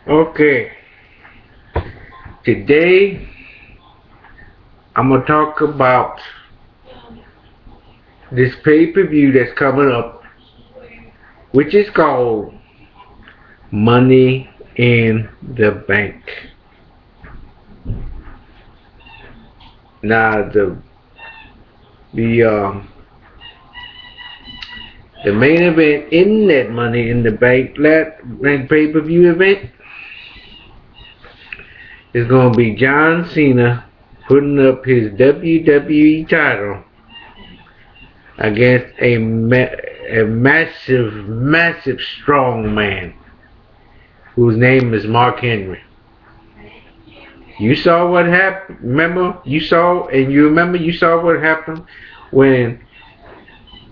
Okay, today I'm gonna talk about this pay-per-view that's coming up, which is called Money in the Bank. Now the um the main event in that Money in the Bank pay-per-view event is gonna be John Cena putting up his WWE title against a massive strong man whose name is Mark Henry. You saw what happened. You saw what happened when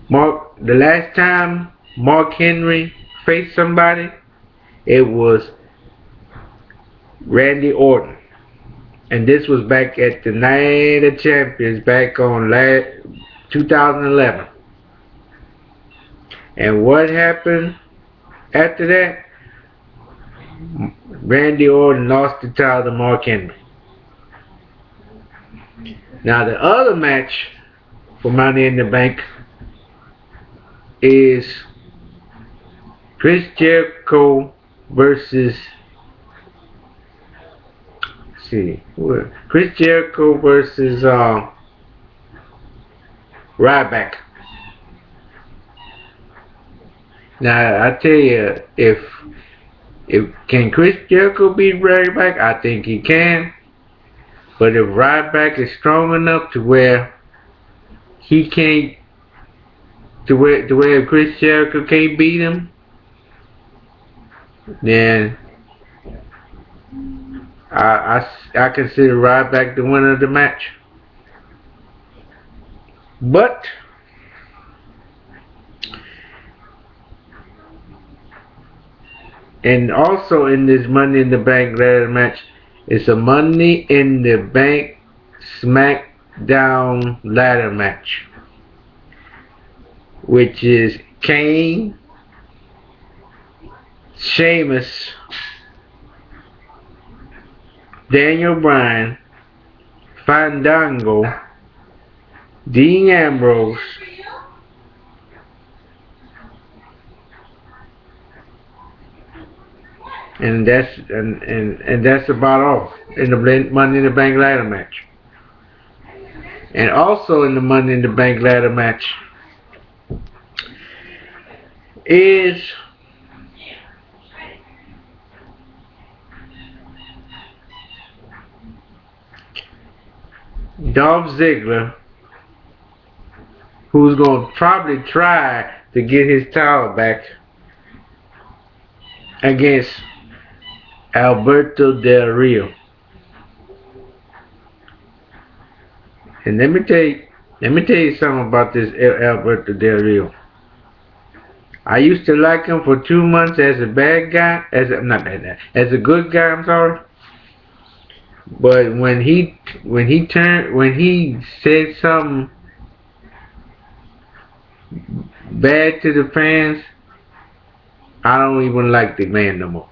the last time Mark Henry faced somebody, it was Randy Orton. And this was back at the Night of Champions back on 2011. And what happened after that? Randy Orton lost the title to Mark Henry. Now the other match for Money in the Bank is Chris Jericho versus Ryback. Now I tell you, if can Chris Jericho beat Ryback, I think he can. But if Ryback is strong enough to where he can't, to where Chris Jericho can't beat him, then I consider Ryback the winner of the match. But and also in this Money in the Bank ladder match, it's a Money in the Bank SmackDown ladder match, which is Kane, Sheamus, Daniel Bryan, Fandango, Dean Ambrose, and that's about all in the Money in the Bank ladder match. And also in the Money in the Bank ladder match is Dolph Ziggler, who's going to probably try to get his title back against Alberto Del Rio. And let me tell you something about this Alberto Del Rio. I used to like him for 2 months as a bad guy, as a good guy. I'm sorry. But when he said something bad to the fans, I don't even like the man no more.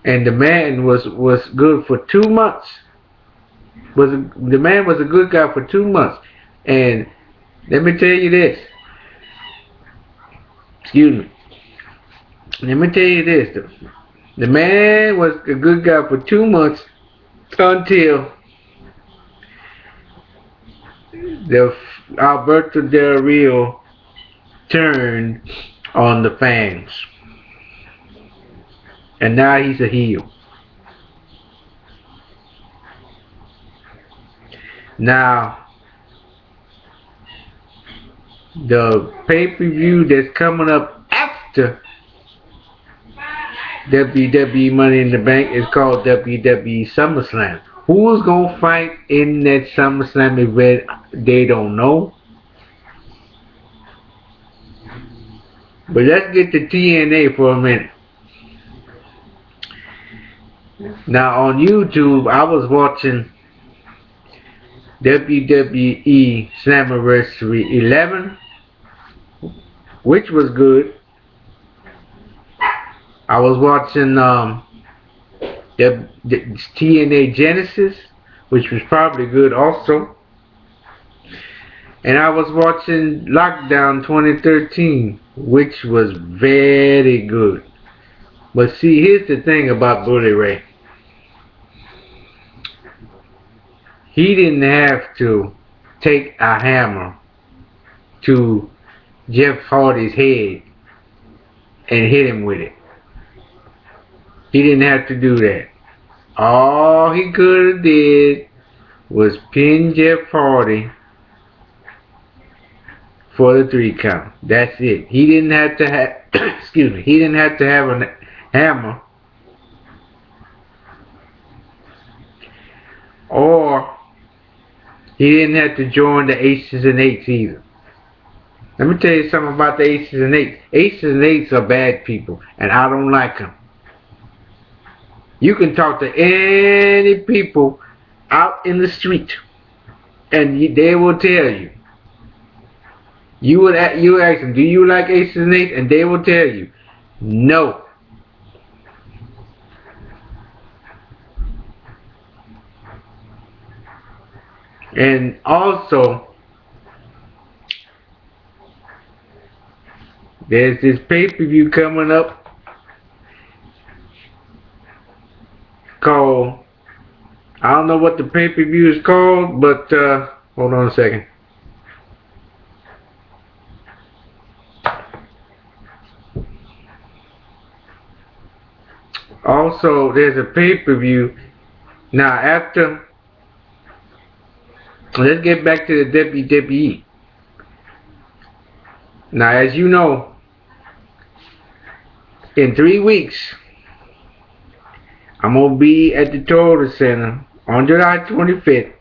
And the man was good for 2 months. The man was a good guy for 2 months. And let me tell you this. Excuse me. Let me tell you this. The man was a good guy for 2 months until Alberto Del Rio turned on the fans. And now he's a heel. Now, the pay-per-view that's coming up after WWE Money in the Bank is called WWE SummerSlam. Who's going to fight in that SummerSlam event, they don't know. But let's get to TNA for a minute. Now on YouTube, I was watching WWE Slammiversary 11 which was good. I was watching the TNA Genesis, which was probably good also. And I was watching Lockdown 2013, which was very good. But see, here's the thing about Bully Ray. He didn't have to take a hammer to Jeff Hardy's head and hit him with it. He didn't have to do that. All he could have did was pin Jeff Hardy for the 3 count. That's it. He didn't have to have excuse me, he didn't have to have a hammer or he didn't have to join the Aces and Eights either. Let me tell you something about the Aces and Eights. Aces and Eights are bad people, and I don't like them. You can talk to any people out in the street, and they will tell you. You ask them, do you like Aces and Eights? And they will tell you, no. And also, there's this pay-per-view coming up called, I don't know what the pay-per-view is called, but hold on a second. Also, there's a pay-per-view. Now, let's get back to the WWE. Now, as you know, in 3 weeks, I'm going to be at the Toyota Center on July 25th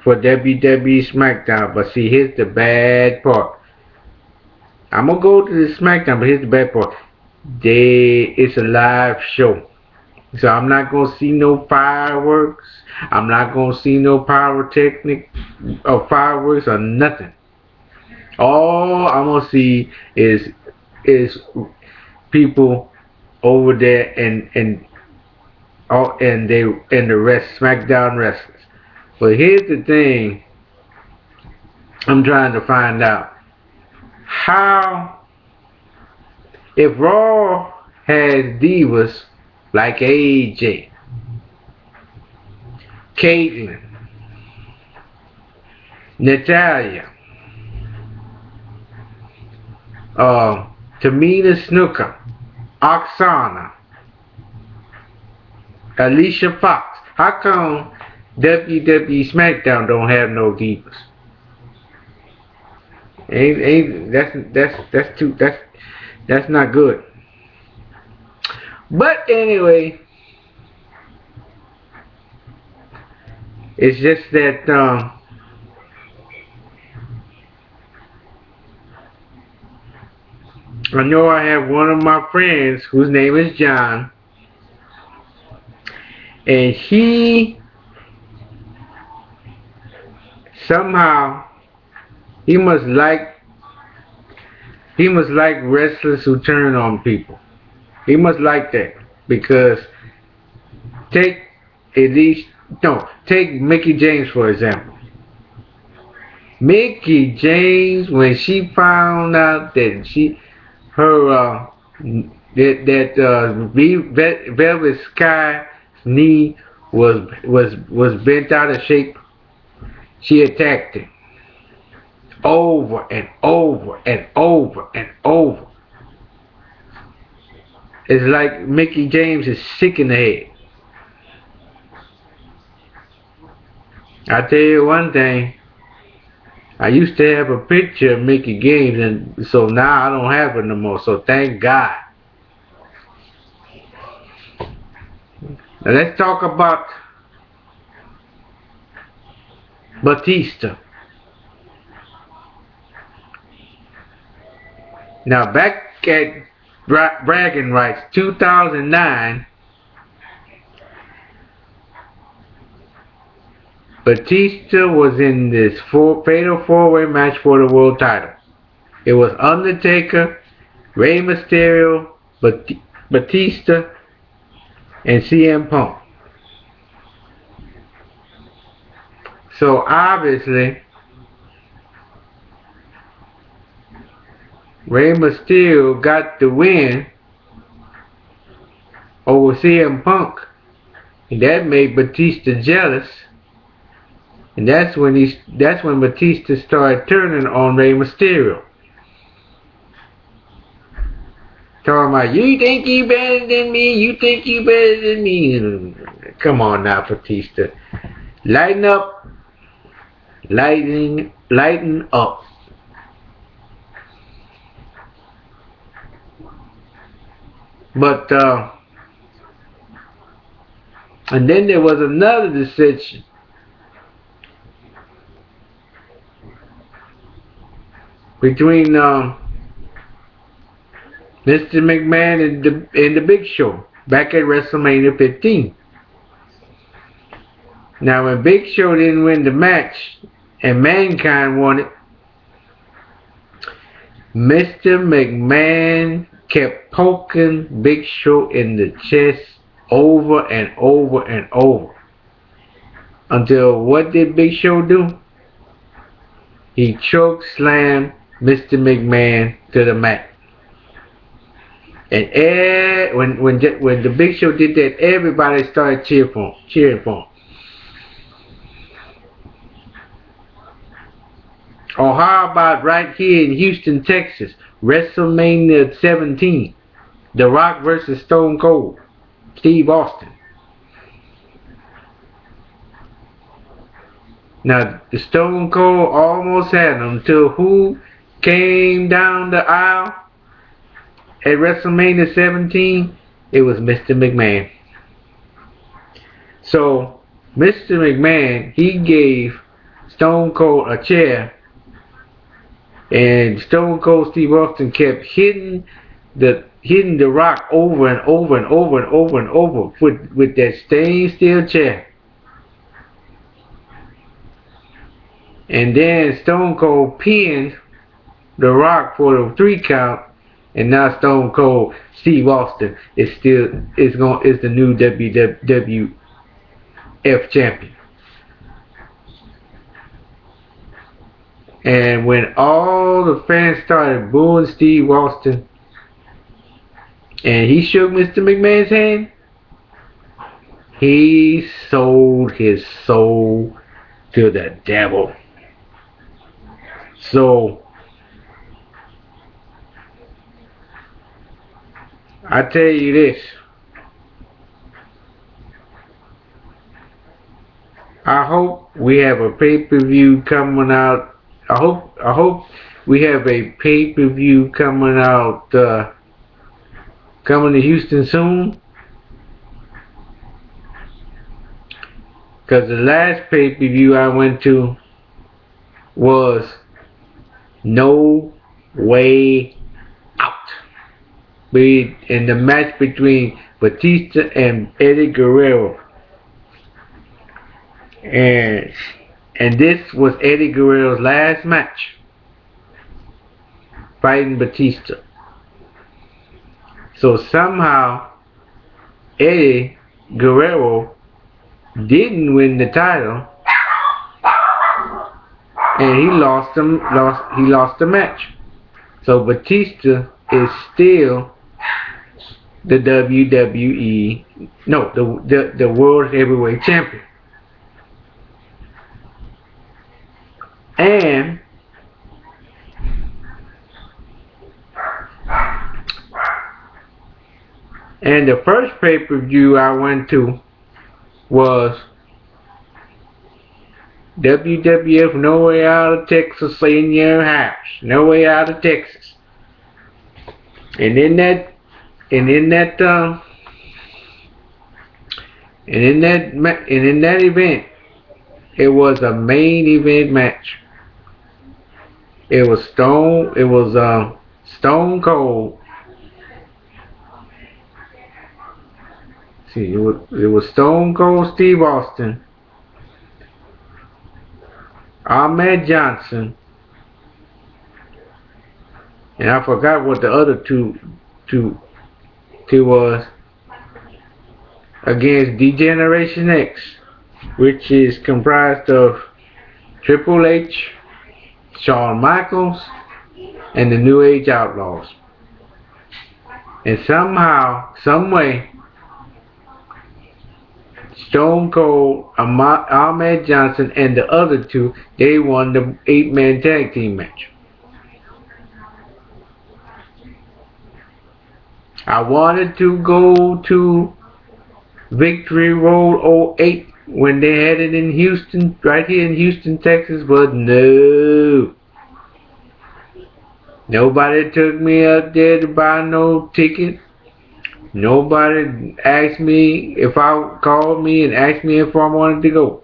for WWE SmackDown. But see, here's the bad part. I'm going to go to the SmackDown, but here's the bad part. It's a live show. So I'm not going to see no fireworks. I'm not going to see no pyrotechnic or fireworks or nothing. All I'm going to see is people over there and the rest SmackDown wrestlers. But here's the thing I'm trying to find out. How, if Raw has divas like AJ, Caitlyn, Natalya, Tamina Snuka, Oksana, Alicia Fox, how come WWE SmackDown don't have no divas? That's not good. But anyway, it's just that I know I have one of my friends whose name is John, and he somehow he must like wrestlers who turn on people. He must like that, because take Mickie James for example. Mickie James, when she found out that Velvet Sky's knee was bent out of shape, she attacked him over and over and over and over. It's like Mickie James is sick in the head. I tell you one thing, I used to have a picture of Mickie James, and so now I don't have it no more, so thank God. Now let's talk about Batista. Now back at Bragging Rights 2009, Batista was in this fatal 4-way match for the world title. It was Undertaker, Rey Mysterio, Batista, and CM Punk. So obviously, Rey Mysterio got the win over CM Punk, and that made Batista jealous. And that's when Batista started turning on Rey Mysterio. Talking about, you think you better than me, you think you better than me. Come on now, Batista. Lighten up. Lighten up. But, and then there was another decision. Between Mr. McMahon and the Big Show back at WrestleMania 15. Now when Big Show didn't win the match and Mankind won it, Mr. McMahon kept poking Big Show in the chest over and over and over. Until what did Big Show do? He choke slammed Mr. McMahon to the mat. And when the Big Show did that, everybody started cheering for him. Or how about right here in Houston, Texas, WrestleMania 17, The Rock versus Stone Cold, Steve Austin. Now, the Stone Cold almost had him until who came down the aisle at WrestleMania 17? It was Mr. McMahon. So, Mr. McMahon, he gave Stone Cold a chair, and Stone Cold Steve Austin kept hitting the Rock over and over and over and over and over with that stained steel chair. And then Stone Cold pinned the Rock for the 3 count, and now Stone Cold Steve Austin is the new WWF champion. And when all the fans started booing Steve Austin, and he shook Mr. McMahon's hand, he sold his soul to the devil. So, I tell you this, I hope we have a pay-per-view coming out. I hope we have a pay-per-view coming out, coming to Houston soon. Because the last pay-per-view I went to was No Way Out. In the match between Batista and Eddie Guerrero. And this was Eddie Guerrero's last match, fighting Batista. So somehow Eddie Guerrero didn't win the title, and he lost the match. So Batista is still the the World Heavyweight Champion. And the first pay-per-view I went to was WWF No Way Out of Texas in your house. No Way Out of Texas. And in that event, it was a main event match. It was Stone Cold. See, it was Stone Cold Steve Austin, Ahmed Johnson, and I forgot what the other two was, against D-Generation X, which is comprised of Triple H, Shawn Michaels, and the New Age Outlaws. And somehow, someway, Stone Cold, Ahmed Johnson, and the other two, they won the 8-man tag team match. I wanted to go to Victory Road 08 when they had it in Houston, right here in Houston, Texas, but no. Nobody took me up there to buy no ticket. Nobody asked me if I called me and asked me if I wanted to go.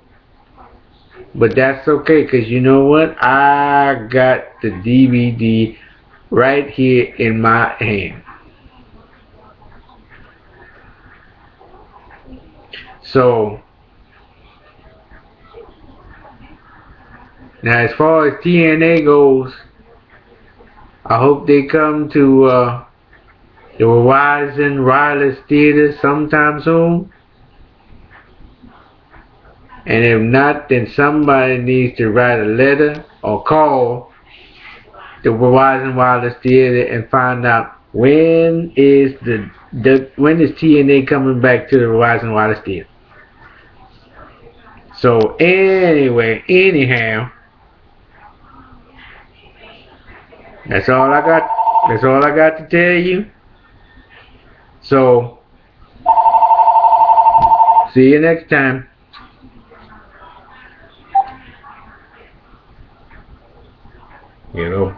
But that's okay, because you know what? I got the DVD right here in my hand. So, now as far as TNA goes, I hope they come to the Verizon Wireless Theater sometime soon. And if not, then somebody needs to write a letter or call the Verizon Wireless Theater and find out when is TNA coming back to the Verizon Wireless Theater. So anyhow, that's all I got. That's all I got to tell you. So, see you next time. Hello.